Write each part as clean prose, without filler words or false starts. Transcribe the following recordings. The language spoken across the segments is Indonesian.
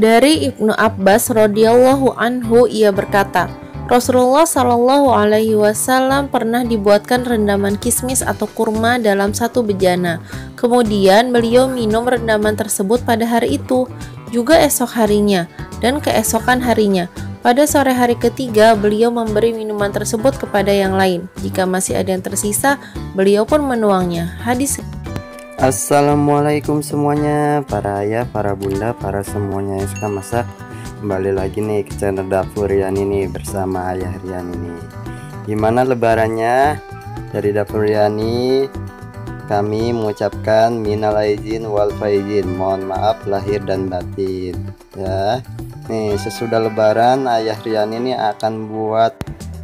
Dari Ibnu Abbas radhiyallahu anhu, ia berkata, Rasulullah Shallallahu Alaihi Wasallam pernah dibuatkan rendaman kismis atau kurma dalam satu bejana. Kemudian beliau minum rendaman tersebut pada hari itu, juga esok harinya, dan keesokan harinya. Pada sore hari ketiga, beliau memberi minuman tersebut kepada yang lain. Jika masih ada yang tersisa, beliau pun menuangnya. Hadis. Assalamualaikum semuanya, para ayah, para bunda, para semuanya yang suka masak. Kembali lagi nih ke channel Dapur Riyani nih bersama Ayah Riyani nih. Gimana lebarannya? Dari Dapur Riyani kami mengucapkan minal aizin wal faizin, mohon maaf lahir dan batin ya. Nih sesudah lebaran Ayah Riyani nih akan buat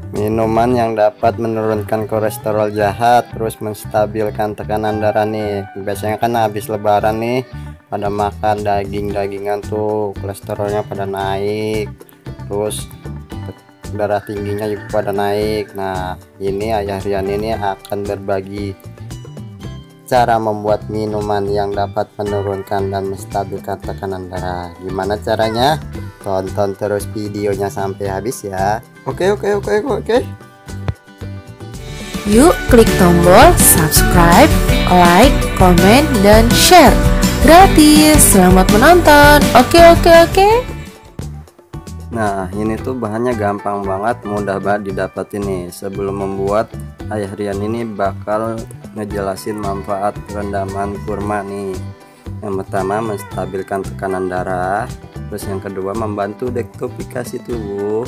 minuman yang dapat menurunkan kolesterol jahat, terus menstabilkan tekanan darah nih. Biasanya kan habis lebaran nih pada makan daging-dagingan tuh kolesterolnya pada naik, terus darah tingginya juga pada naik. Nah ini Ayah Riyani ini akan berbagi cara membuat minuman yang dapat menurunkan dan menstabilkan tekanan darah. Gimana caranya? Tonton terus videonya sampai habis ya. Oke. Yuk klik tombol subscribe, like, komen, dan share. Gratis, selamat menonton. Oke. Nah ini tuh bahannya gampang banget, mudah banget didapetin nih. Sebelum membuat, Ayah Riyani ini bakal ngejelasin manfaat rendaman kurma nih. Yang pertama menstabilkan tekanan darah, terus yang kedua membantu detoksifikasi tubuh,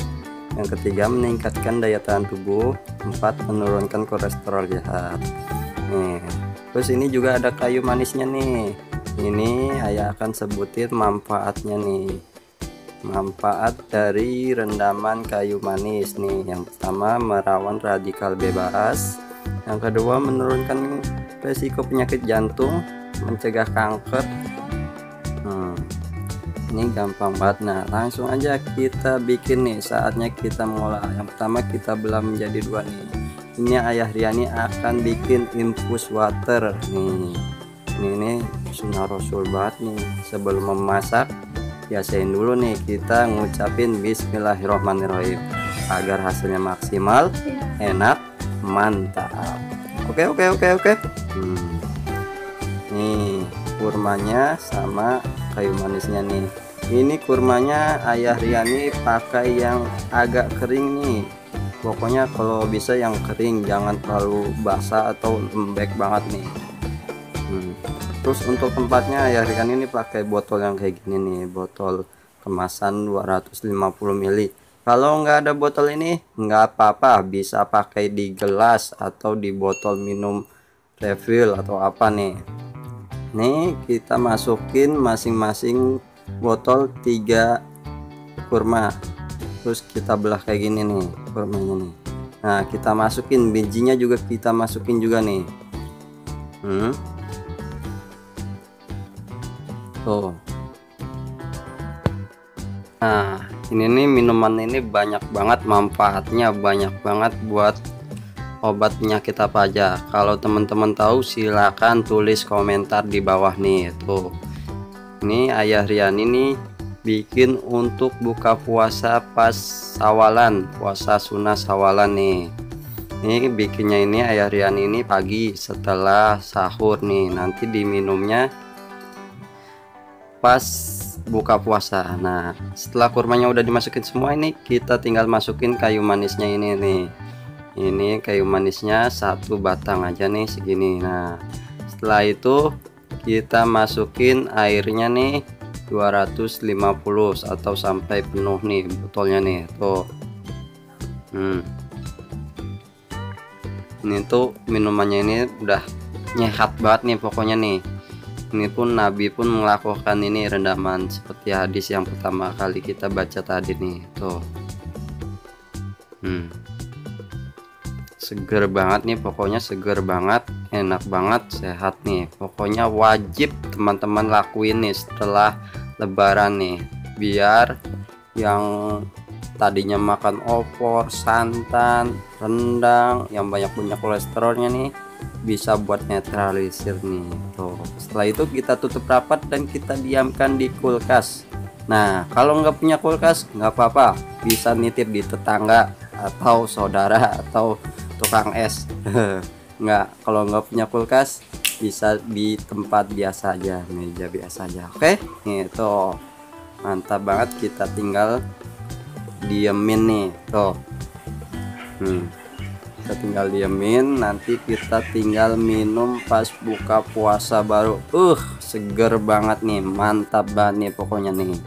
yang ketiga meningkatkan daya tahan tubuh, empat menurunkan kolesterol jahat nih. Terus ini juga ada kayu manisnya nih. Ini Ayah akan sebutin manfaatnya nih. Manfaat dari rendaman kayu manis nih. Yang pertama merawan radikal bebas, yang kedua menurunkan resiko penyakit jantung, mencegah kanker. Ini gampang banget. Nah langsung aja kita bikin nih. Saatnya kita mengolah. Yang pertama kita belah menjadi dua nih. Ini Ayah Riyani akan bikin infus water nih. Ini sunnah Rasul banget nih. Sebelum memasak biasain dulu nih kita ngucapin bismillahirrahmanirrahim agar hasilnya maksimal, enak, mantap. Oke. Nih kurmanya sama kayu manisnya nih. Ini kurmanya Ayah Riyani pakai yang agak kering nih. Pokoknya kalau bisa yang kering, jangan terlalu basah atau lembek banget nih. Terus untuk tempatnya Ayah Riyani ini pakai botol yang kayak gini nih, botol kemasan 250 ml. Kalau nggak ada botol ini nggak apa-apa, bisa pakai di gelas atau di botol minum refill atau apa nih. Nih kita masukin masing-masing botol 3 kurma, terus kita belah kayak gini nih kurmanya nih. Nah kita masukin bijinya juga, kita masukin juga nih. Tuh. Nah ini nih minuman ini banyak banget manfaatnya, banyak banget buat obat penyakit apa aja. Kalau teman-teman tahu silakan tulis komentar di bawah nih. Tuh ini Ayah Riyani nih bikin untuk buka puasa pas sawalan, puasa sunnah sawalan nih. Ini bikinnya ini Ayah Riyani ini pagi setelah sahur nih, nanti diminumnya pas buka puasa. Nah setelah kurmanya udah dimasukin semua, ini kita tinggal masukin kayu manisnya ini nih. Ini kayu manisnya 1 batang aja nih segini. Nah setelah itu kita masukin airnya nih 250 atau sampai penuh nih botolnya nih. Tuh ini tuh minumannya ini udah nyehat banget nih pokoknya nih. Ini pun Nabi pun melakukan ini rendaman seperti hadis yang pertama kali kita baca tadi nih. Tuh seger banget nih pokoknya, seger banget, enak banget, sehat nih. Pokoknya wajib teman-teman lakuin nih setelah lebaran nih, biar yang tadinya makan opor, santan, rendang yang banyak kolesterolnya nih bisa buat netralisir nih. Tuh setelah itu kita tutup rapat dan kita diamkan di kulkas Nah, kalau nggak punya kulkas nggak apa-apa, bisa nitip di tetangga atau saudara atau tukang es. Nggak, kalau nggak punya kulkas bisa di tempat biasa aja, meja biasa aja. Oke, itu mantap banget. Kita tinggal diemin nih tuh. Kita tinggal diemin, nanti kita tinggal minum pas buka puasa baru. Seger banget nih, mantap banget nih pokoknya nih.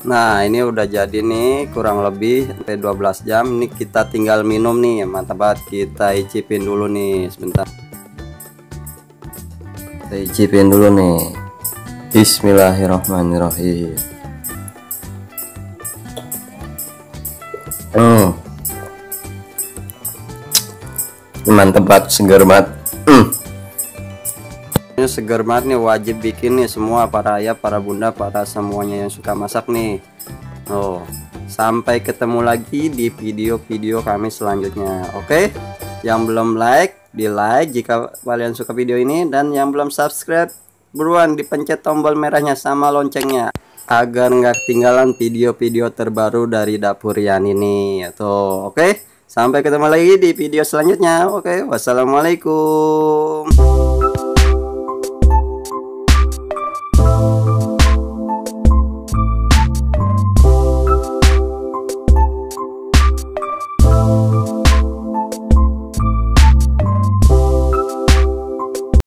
Nah, ini udah jadi nih, kurang lebih sampai 12 jam nih kita tinggal minum nih. Mantap banget. Kita icipin dulu nih sebentar. Kita icipin dulu nih. Bismillahirrahmanirrahim. Mantap banget, seger banget. Ini seger banget nih, wajib bikin nih semua para ayah, para bunda, para semuanya yang suka masak nih. Sampai ketemu lagi di video-video kami selanjutnya. Oke, yang belum like, di like jika kalian suka video ini, dan yang belum subscribe, buruan dipencet tombol merahnya sama loncengnya agar nggak ketinggalan video-video terbaru dari Dapur Rian ini. Oke, sampai ketemu lagi di video selanjutnya. Oke, wassalamualaikum.